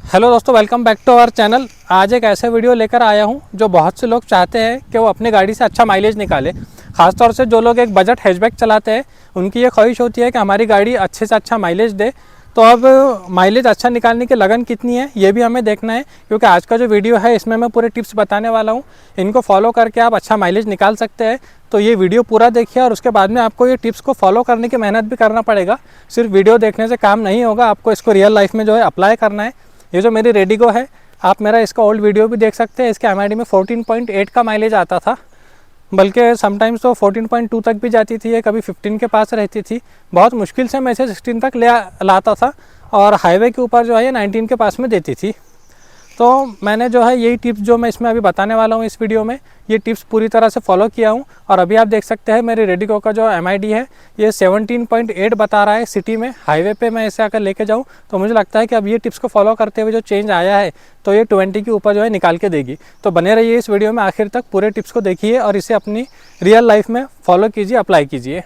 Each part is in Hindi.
हेलो दोस्तों, welcome back to our channel. आज एक ऐसा वीडियो लेकर आया हूं जो बहुत से लोग चाहते हैं कि वो अपनी गाड़ी से अच्छा माइलेज निकाले। ख़ासतौर से जो लोग एक बजट हैचबैक चलाते हैं उनकी ये ख्वाहिश होती है कि हमारी गाड़ी अच्छे से अच्छा माइलेज दे। तो अब माइलेज अच्छा निकालने की लगन कितनी है ये भी हमें देखना है, क्योंकि आज का जो वीडियो है इसमें मैं पूरे टिप्स बताने वाला हूँ। इनको फॉलो करके आप अच्छा माइलेज निकाल सकते हैं। तो ये वीडियो पूरा देखिए और उसके बाद में आपको ये टिप्स को फॉलो करने की मेहनत भी करना पड़ेगा। सिर्फ वीडियो देखने से काम नहीं होगा, आपको इसको रियल लाइफ में जो है अप्लाई करना है। ये जो मेरी रेडिगो है, आप मेरा इसका ओल्ड वीडियो भी देख सकते हैं। इसके एमआईडी में 14.8 का माइलेज आता था, बल्कि समटाइम्स तो 14.2 तक भी जाती थी, कभी 15 के पास रहती थी। बहुत मुश्किल से मैं इसे 16 तक लाता था और हाईवे के ऊपर जो है ये 19 के पास में देती थी। तो मैंने जो है यही टिप्स जो मैं इसमें अभी बताने वाला हूँ इस वीडियो में, ये टिप्स पूरी तरह से फॉलो किया हूँ। और अभी आप देख सकते हैं मेरी रेडिगो का जो एमआईडी है ये 17.8 बता रहा है सिटी में। हाईवे पे मैं इसे अगर लेके जाऊँ तो मुझे लगता है कि अब ये टिप्स को फॉलो करते हुए जो चेंज आया है तो ये 20 के ऊपर जो है निकाल के देगी। तो बने रहिए इस वीडियो में आखिर तक, पूरे टिप्स को देखिए और इसे अपनी रियल लाइफ में फॉलो कीजिए, अप्लाई कीजिए।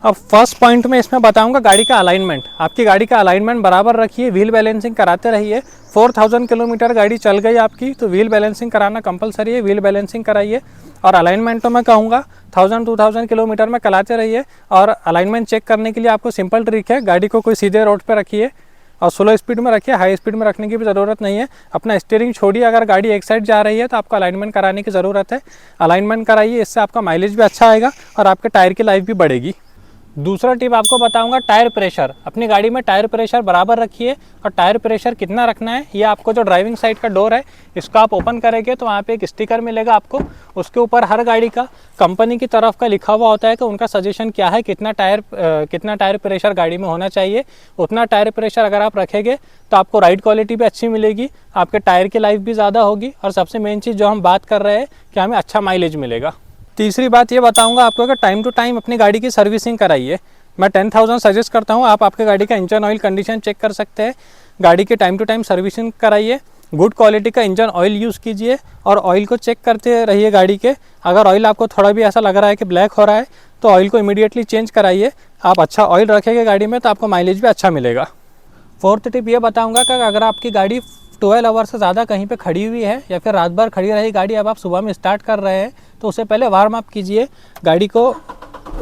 अब फर्स्ट पॉइंट में इसमें बताऊंगा गाड़ी का अलाइनमेंट। आपकी गाड़ी का अलाइनमेंट बराबर रखिए, व्हील बैलेंसिंग कराते रहिए। 4000 किलोमीटर गाड़ी चल गई आपकी तो व्हील बैलेंसिंग कराना कंपलसरी है, व्हील बैलेंसिंग कराइए। और अलाइनमेंट तो मैं कहूँगा 1000-2000 किलोमीटर में कराते रहिए। और अलाइनमेंट चेक करने के लिए आपको सिंपल ट्रिक है, गाड़ी को कोई सीधे रोड पर रखिए और स्लो स्पीड में रखिए, हाई स्पीड में रखने की भी ज़रूरत नहीं है। अपना स्टीयरिंग छोड़िए, अगर गाड़ी एक साइड जा रही है तो आपको अलाइनमेंट कराने की ज़रूरत है। अलाइनमेंट कराइए, इससे आपका माइलेज भी अच्छा आएगा और आपके टायर की लाइफ भी बढ़ेगी। दूसरा टिप आपको बताऊंगा टायर प्रेशर। अपनी गाड़ी में टायर प्रेशर बराबर रखिए। और टायर प्रेशर कितना रखना है, ये आपको जो ड्राइविंग साइड का डोर है इसको आप ओपन करेंगे तो वहाँ पे एक स्टिकर मिलेगा आपको। उसके ऊपर हर गाड़ी का कंपनी की तरफ का लिखा हुआ होता है कि उनका सजेशन क्या है, कितना टायर प्रेशर गाड़ी में होना चाहिए। उतना टायर प्रेशर अगर आप रखेंगे तो आपको राइड क्वालिटी भी अच्छी मिलेगी, आपके टायर की लाइफ भी ज़्यादा होगी और सबसे मेन चीज़ जो हम बात कर रहे हैं कि हमें अच्छा माइलेज मिलेगा। तीसरी बात ये बताऊंगा आपको कि टाइम टू टाइम अपनी गाड़ी की सर्विसिंग कराइए। मैं 10,000 सजेस्ट करता हूँ, आप आपके गाड़ी का इंजन ऑयल कंडीशन चेक कर सकते हैं। गाड़ी की टाइम टू टाइम सर्विसिंग कराइए, गुड क्वालिटी का इंजन ऑयल यूज़ कीजिए और ऑयल को चेक करते रहिए गाड़ी के। अगर ऑयल आपको थोड़ा भी ऐसा लग रहा है कि ब्लैक हो रहा है तो ऑयल को इमीडिएटली चेंज कराइए। आप अच्छा ऑयल रखेंगे गाड़ी में तो आपको माइलेज भी अच्छा मिलेगा। फोर्थ टिप ये बताऊँगा कि अगर आपकी गाड़ी 12 आवर से ज़्यादा कहीं पे खड़ी हुई है या फिर रात भर खड़ी रही गाड़ी, अब आप सुबह में स्टार्ट कर रहे हैं तो उससे पहले वार्म अप कीजिए। गाड़ी को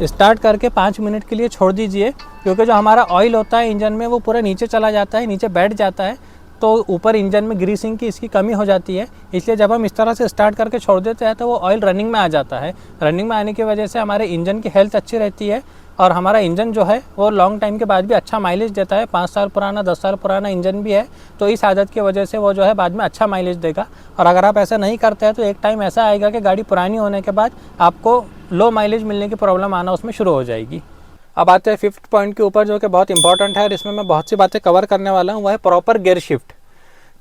स्टार्ट करके 5 मिनट के लिए छोड़ दीजिए, क्योंकि जो हमारा ऑयल होता है इंजन में वो पूरा नीचे चला जाता है, नीचे बैठ जाता है तो ऊपर इंजन में ग्रीसिंग की इसकी कमी हो जाती है। इसलिए जब हम इस तरह से स्टार्ट करके छोड़ देते हैं तो वो ऑयल रनिंग में आ जाता है। रनिंग में आने की वजह से हमारे इंजन की हेल्थ अच्छी रहती है और हमारा इंजन जो है वो लॉन्ग टाइम के बाद भी अच्छा माइलेज देता है। 5 साल पुराना 10 साल पुराना इंजन भी है तो इस आदत की वजह से वो जो है बाद में अच्छा माइलेज देगा। और अगर आप ऐसा नहीं करते हैं तो एक टाइम ऐसा आएगा कि गाड़ी पुरानी होने के बाद आपको लो माइलेज मिलने की प्रॉब्लम आना उसमें शुरू हो जाएगी। अब आते हैं 5th पॉइंट के ऊपर जो कि बहुत इंपॉर्टेंट है और इसमें मैं बहुत सी बातें कवर करने वाला हूँ, वह है प्रॉपर गियर शिफ्ट।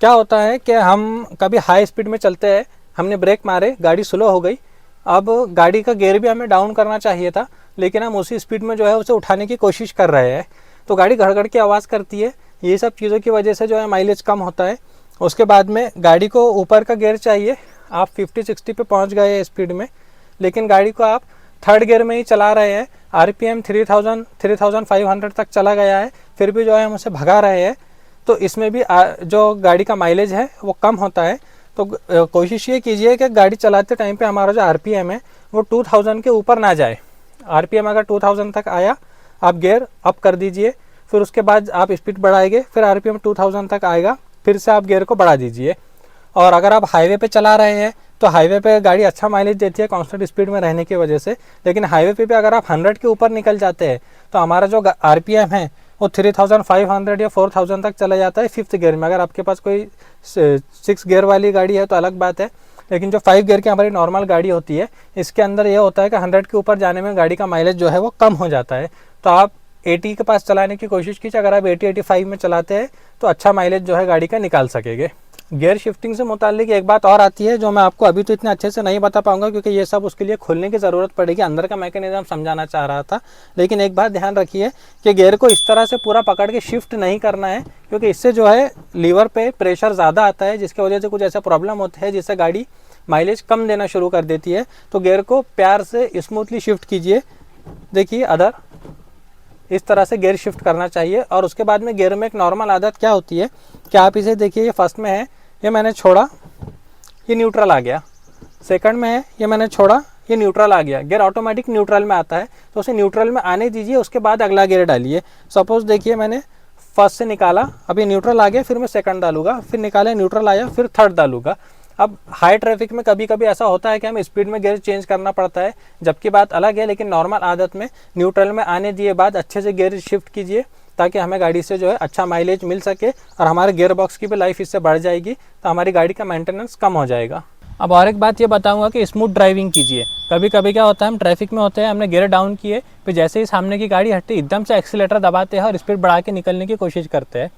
क्या होता है कि हम कभी हाई स्पीड में चलते हैं, हमने ब्रेक मारे, गाड़ी स्लो हो गई, अब गाड़ी का गियर भी हमें डाउन करना चाहिए था लेकिन हम उसी स्पीड में जो है उसे उठाने की कोशिश कर रहे हैं तो गाड़ी गड़गड़ की आवाज़ करती है। ये सब चीज़ों की वजह से जो है माइलेज कम होता है। उसके बाद में गाड़ी को ऊपर का गियर चाहिए। आप 50-60 पे पहुंच गए हैं स्पीड में लेकिन गाड़ी को आप 3rd गियर में ही चला रहे हैं, RPM 3500 तक चला गया है, फिर भी जो है हम उसे भगा रहे हैं तो इसमें भी जो गाड़ी का माइलेज है वो कम होता है। तो कोशिश ये कीजिए कि गाड़ी चलाते टाइम पे हमारा जो RPM है वो 2000 के ऊपर ना जाए। RPM अगर 2000 तक आया आप गियर अप कर दीजिए, फिर उसके बाद आप स्पीड बढ़ाएंगे, फिर RPM 2000 तक आएगा, फिर से आप गियर को बढ़ा दीजिए। और अगर आप हाईवे पे चला रहे हैं तो हाईवे पे गाड़ी अच्छा माइलेज देती है कांस्टेंट स्पीड में रहने की वजह से, लेकिन हाईवे पे भी अगर आप 100 के ऊपर निकल जाते हैं तो हमारा जो RPM है वो 3500 या 4000 तक चला जाता है 5th गियर में। अगर आपके पास कोई 6 गियर वाली गाड़ी है तो अलग बात है, लेकिन जो 5 गियर की हमारी नॉर्मल गाड़ी होती है इसके अंदर ये होता है कि 100 के ऊपर जाने में गाड़ी का माइलेज जो है वो कम हो जाता है। तो आप 80 के पास चलाने की कोशिश कीजिए। अगर आप 80-85 में चलाते हैं तो अच्छा माइलेज जो है गाड़ी का निकाल सकेंगे। गियर शिफ्टिंग से मुतालिक एक बात और आती है जो मैं आपको अभी तो इतने अच्छे से नहीं बता पाऊंगा क्योंकि ये सब उसके लिए खोलने की ज़रूरत पड़ेगी, अंदर का मैकेनिज्म समझाना चाह रहा था। लेकिन एक बात ध्यान रखिए कि गियर को इस तरह से पूरा पकड़ के शिफ्ट नहीं करना है, क्योंकि इससे जो है लीवर पे प्रेशर ज़्यादा आता है जिसकी वजह से कुछ ऐसा प्रॉब्लम होता है जिससे गाड़ी माइलेज कम देना शुरू कर देती है। तो गियर को प्यार से स्मूथली शिफ्ट कीजिए। देखिए अदर इस तरह से गियर शिफ्ट करना चाहिए। और उसके बाद में गियर में एक नॉर्मल आदत क्या होती है कि आप इसे देखिए, ये फर्स्ट में है, ये मैंने छोड़ा, ये न्यूट्रल आ गया। सेकंड में है, ये मैंने छोड़ा, ये न्यूट्रल आ गया। गियर ऑटोमेटिक न्यूट्रल में आता है, तो उसे न्यूट्रल में आने दीजिए, उसके बाद अगला गियर डालिए। सपोज देखिए मैंने फर्स्ट से निकाला, अभी न्यूट्रल आ गया, फिर मैं सेकंड डालूंगा, फिर निकाले न्यूट्रल आया, फिर थर्ड डालूंगा। अब हाई ट्रैफिक में कभी कभी ऐसा होता है कि हमें स्पीड में गियर चेंज करना पड़ता है, जबकि बात अलग है, लेकिन नॉर्मल आदत में न्यूट्रल में आने दिए बाद अच्छे से गियर शिफ्ट कीजिए, ताकि हमें गाड़ी से जो है अच्छा माइलेज मिल सके और हमारे गियर बॉक्स की भी लाइफ इससे बढ़ जाएगी, तो हमारी गाड़ी का मेंटेनेंस कम हो जाएगा। अब और एक बात ये बताऊंगा कि स्मूथ ड्राइविंग कीजिए। कभी कभी क्या होता है, हम ट्रैफिक में होते हैं, हमने गियर डाउन किए, फिर जैसे ही सामने की गाड़ी हटती एकदम से एक्सीलेटर दबाते हैं और स्पीड बढ़ा के निकलने की कोशिश करते हैं।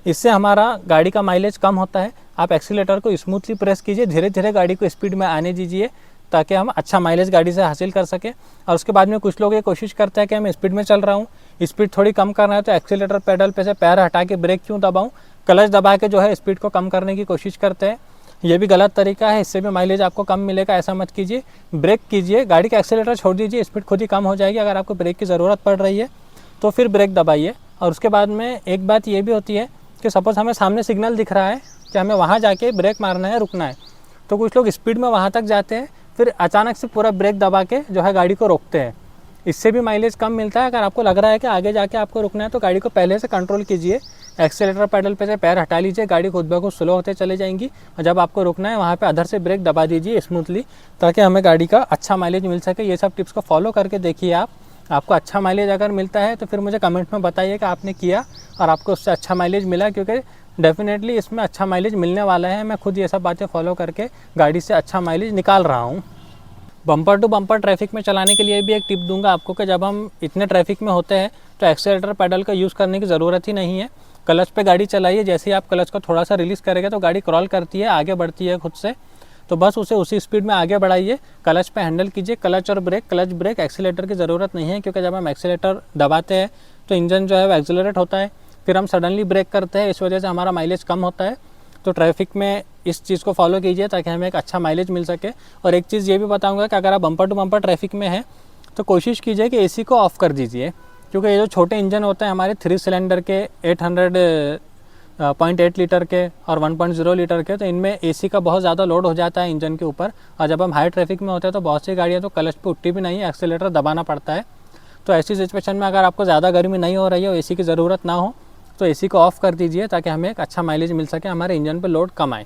इससे हमारा गाड़ी का माइलेज कम होता है। आप एक्सीलेटर को स्मूथली प्रेस कीजिए, धीरे धीरे गाड़ी को स्पीड में आने दीजिए, ताकि हम अच्छा माइलेज गाड़ी से हासिल कर सकें। और उसके बाद में कुछ लोग ये कोशिश करते हैं कि मैं स्पीड में चल रहा हूँ, स्पीड थोड़ी कम करना है तो एक्सीलेटर पेडल पे से पैर हटा के ब्रेक क्यों दबाऊँ, क्लच दबा के जो है स्पीड को कम करने की कोशिश करते हैं। ये भी गलत तरीका है, इससे भी माइलेज आपको कम मिलेगा, ऐसा मत कीजिए। ब्रेक कीजिए, गाड़ी का एक्सीलेटर छोड़ दीजिए, स्पीड खुद ही कम हो जाएगी। अगर आपको ब्रेक की ज़रूरत पड़ रही है तो फिर ब्रेक दबाइए। और उसके बाद में एक बात ये भी होती है कि सपोज़ हमें सामने सिग्नल दिख रहा है कि हमें वहाँ जाके ब्रेक मारना है, रुकना है, तो कुछ लोग स्पीड में वहाँ तक जाते हैं, फिर अचानक से पूरा ब्रेक दबा के जो है गाड़ी को रोकते हैं। इससे भी माइलेज कम मिलता है। अगर आपको लग रहा है कि आगे जाके आपको रुकना है तो गाड़ी को पहले से कंट्रोल कीजिए, एक्सीलेटर पैडल पे से पैर हटा लीजिए, गाड़ी खुद ब खुद स्लो होते चले जाएंगी। और जब आपको रुकना है वहाँ पे अधर से ब्रेक दबा दीजिए स्मूथली, ताकि हमें गाड़ी का अच्छा माइलेज मिल सके। ये सब टिप्स को फॉलो करके देखिए आपको अच्छा माइलेज अगर मिलता है तो फिर मुझे कमेंट में बताइए कि आपने किया और आपको उससे अच्छा माइलेज मिला, क्योंकि डेफिनेटली इसमें अच्छा माइलेज मिलने वाला है। मैं खुद ये सब बातें फॉलो करके गाड़ी से अच्छा माइलेज निकाल रहा हूँ। बम्पर टू बम्पर ट्रैफिक में चलाने के लिए भी एक टिप दूंगा आपको कि जब हम इतने ट्रैफिक में होते हैं तो एक्सीलेटर पैडल का यूज़ करने की ज़रूरत ही नहीं है। क्लच पे गाड़ी चलाइए, जैसे ही आप क्लच को थोड़ा सा रिलीज़ करेंगे तो गाड़ी क्रॉल करती है, आगे बढ़ती है खुद से, तो बस उसे उसी स्पीड में आगे बढ़ाइए। क्लच पे हैंडल कीजिए, क्लच और ब्रेक, क्लच ब्रेक, एक्सीलेटर की ज़रूरत नहीं है, क्योंकि जब हम एक्सीलेटर दबाते हैं तो इंजन जो है वो एक्सीलरेट होता है, फिर हम सडनली ब्रेक करते हैं, इस वजह से हमारा माइलेज कम होता है। तो ट्रैफिक में इस चीज़ को फॉलो कीजिए ताकि हमें एक अच्छा माइलेज मिल सके। और एक चीज़ ये भी बताऊंगा कि अगर आप बम्पर टू बम्पर ट्रैफिक में हैं तो कोशिश कीजिए कि एसी को ऑफ़ कर दीजिए, क्योंकि ये जो छोटे इंजन होते हैं हमारे 3 सिलेंडर के 800.8 लीटर के और 1.0 लीटर के, तो इनमें एसी का बहुत ज़्यादा लोड हो जाता है इंजन के ऊपर। और जब हम हाई ट्रैफिक में होते हैं तो बहुत सी गाड़ियाँ तो क्लच पे उठती भी नहीं है, एक्सीलेटर दबाना पड़ता है। तो ऐसी सिचुएशन में अगर आपको ज़्यादा गर्मी नहीं हो रही है और एसी की ज़रूरत ना हो तो एसी को ऑफ़ कर दीजिए, ताकि हमें एक अच्छा माइलेज मिल सके, हमारे इंजन पे लोड कम आए।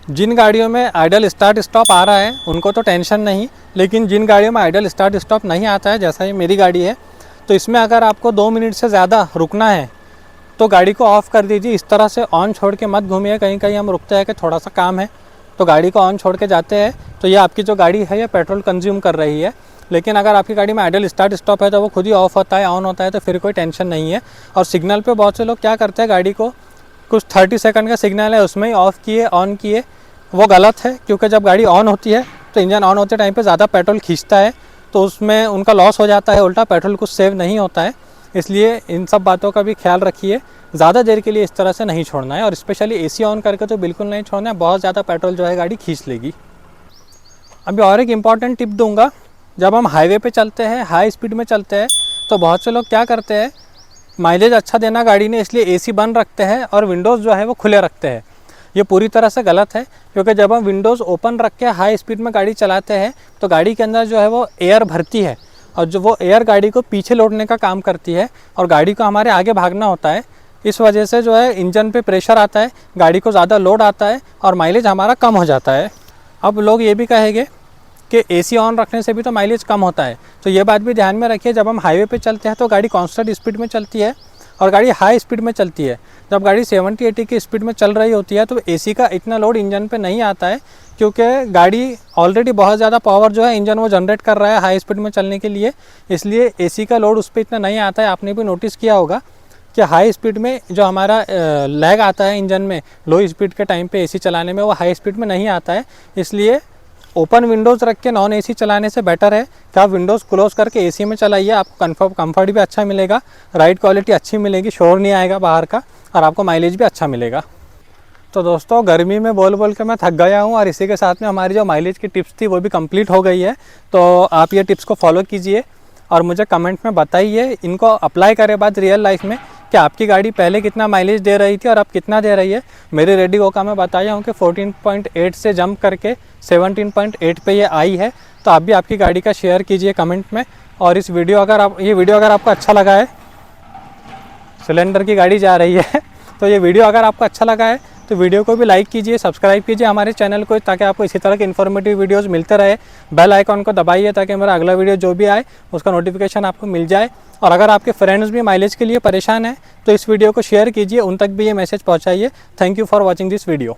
जिन गाड़ियों में आइडल स्टार्ट स्टॉप आ रहा है उनको तो टेंशन नहीं, लेकिन जिन गाड़ियों में आइडल स्टार्ट स्टॉप नहीं आता है, जैसा ये मेरी गाड़ी है, तो इसमें अगर आपको 2 मिनट से ज़्यादा रुकना है तो गाड़ी को ऑफ़ कर दीजिए। इस तरह से ऑन छोड़ के मत घूमिए। कहीं कहीं हम रुकते हैं कि थोड़ा सा काम है तो गाड़ी को ऑन छोड़ के जाते हैं, तो ये आपकी जो गाड़ी है ये पेट्रोल कंज्यूम कर रही है। लेकिन अगर आपकी गाड़ी में आइडल स्टार्ट स्टॉप है तो वो खुद ही ऑफ होता है, ऑन होता है, तो फिर कोई टेंशन नहीं है। और सिग्नल पे बहुत से लोग क्या करते हैं, गाड़ी को कुछ 30 सेकंड का सिग्नल है उसमें ही ऑफ़ किए ऑन किए, वो गलत है। क्योंकि जब गाड़ी ऑन होती है तो इंजन ऑन होते टाइम पे ज़्यादा पेट्रोल खींचता है, तो उसमें उनका लॉस हो जाता है, उल्टा पेट्रोल कुछ सेव नहीं होता है। इसलिए इन सब बातों का भी ख्याल रखिए। ज़्यादा देर के लिए इस तरह से नहीं छोड़ना है, और स्पेशली एसी ऑन करके तो बिल्कुल नहीं छोड़ना है, बहुत ज़्यादा पेट्रोल जो है गाड़ी खींच लेगी। अभी और एक इम्पॉर्टेंट टिप दूंगा, जब हम हाईवे पे चलते हैं, हाई स्पीड में चलते हैं, तो बहुत से लोग क्या करते हैं, माइलेज अच्छा देना गाड़ी ने इसलिए एसी बंद रखते हैं और विंडोज़ जो है वो खुले रखते हैं। ये पूरी तरह से गलत है, क्योंकि जब हम विंडोज़ ओपन रख के हाई स्पीड में गाड़ी चलाते हैं तो गाड़ी के अंदर जो है वो एयर भरती है, और जो वो एयर गाड़ी को पीछे लौटने का काम करती है और गाड़ी को हमारे आगे भागना होता है। इस वजह से जो है इंजन पे प्रेशर आता है, गाड़ी को ज़्यादा लोड आता है और माइलेज हमारा कम हो जाता है। अब लोग ये भी कहेंगे कि एसी ऑन रखने से भी तो माइलेज कम होता है, तो ये बात भी ध्यान में रखिए। जब हम हाईवे पे चलते हैं तो गाड़ी कांस्टेंट स्पीड में चलती है और गाड़ी हाई स्पीड में चलती है। जब गाड़ी 70-80 की स्पीड में चल रही होती है तो एसी का इतना लोड इंजन पे नहीं आता है, क्योंकि गाड़ी ऑलरेडी बहुत ज़्यादा पावर जो है इंजन वो जनरेट कर रहा है हाई स्पीड में चलने के लिए, इसलिए एसी का लोड उस पर इतना नहीं आता है। आपने भी नोटिस किया होगा कि हाई स्पीड में जो हमारा लैग आता है इंजन में लो स्पीड के टाइम पे एसी चलाने में, वो हाई स्पीड में नहीं आता है। इसलिए ओपन विंडोज़ रख के नॉन एसी चलाने से बेटर है कि आप विंडोज़ क्लोज करके एसी में चलाइए। आपको कंफर्ट भी अच्छा मिलेगा, राइड क्वालिटी अच्छी मिलेगी, शोर नहीं आएगा बाहर का, और आपको माइलेज भी अच्छा मिलेगा। तो दोस्तों, गर्मी में बोल बोल के मैं थक गया हूँ, और इसी के साथ में हमारी जो माइलेज की टिप्स थी वो भी कंप्लीट हो गई है। तो आप ये टिप्स को फॉलो कीजिए और मुझे कमेंट में बताइए इनको अप्लाई करे बाद रियल लाइफ में कि आपकी गाड़ी पहले कितना माइलेज दे रही थी और अब कितना दे रही है। मेरी रेडी गो का मैं बताया हूँ कि 14.8 से जंप करके 17.8 पे ये आई है। तो आप भी आपकी गाड़ी का शेयर कीजिए कमेंट में। और इस वीडियो अगर आपको अच्छा लगा है, सिलेंडर की गाड़ी जा रही है तो ये वीडियो अगर आपको अच्छा लगा है तो वीडियो को भी लाइक कीजिए, सब्सक्राइब कीजिए हमारे चैनल को, ताकि आपको इसी तरह के इन्फॉर्मेटिव वीडियोस मिलते रहे। बेल आइकॉन को दबाइए ताकि मेरा अगला वीडियो जो भी आए उसका नोटिफिकेशन आपको मिल जाए। और अगर आपके फ्रेंड्स भी माइलेज के लिए परेशान हैं तो इस वीडियो को शेयर कीजिए, उन तक भी ये मैसेज पहुँचाइए। Thank you for watching this video.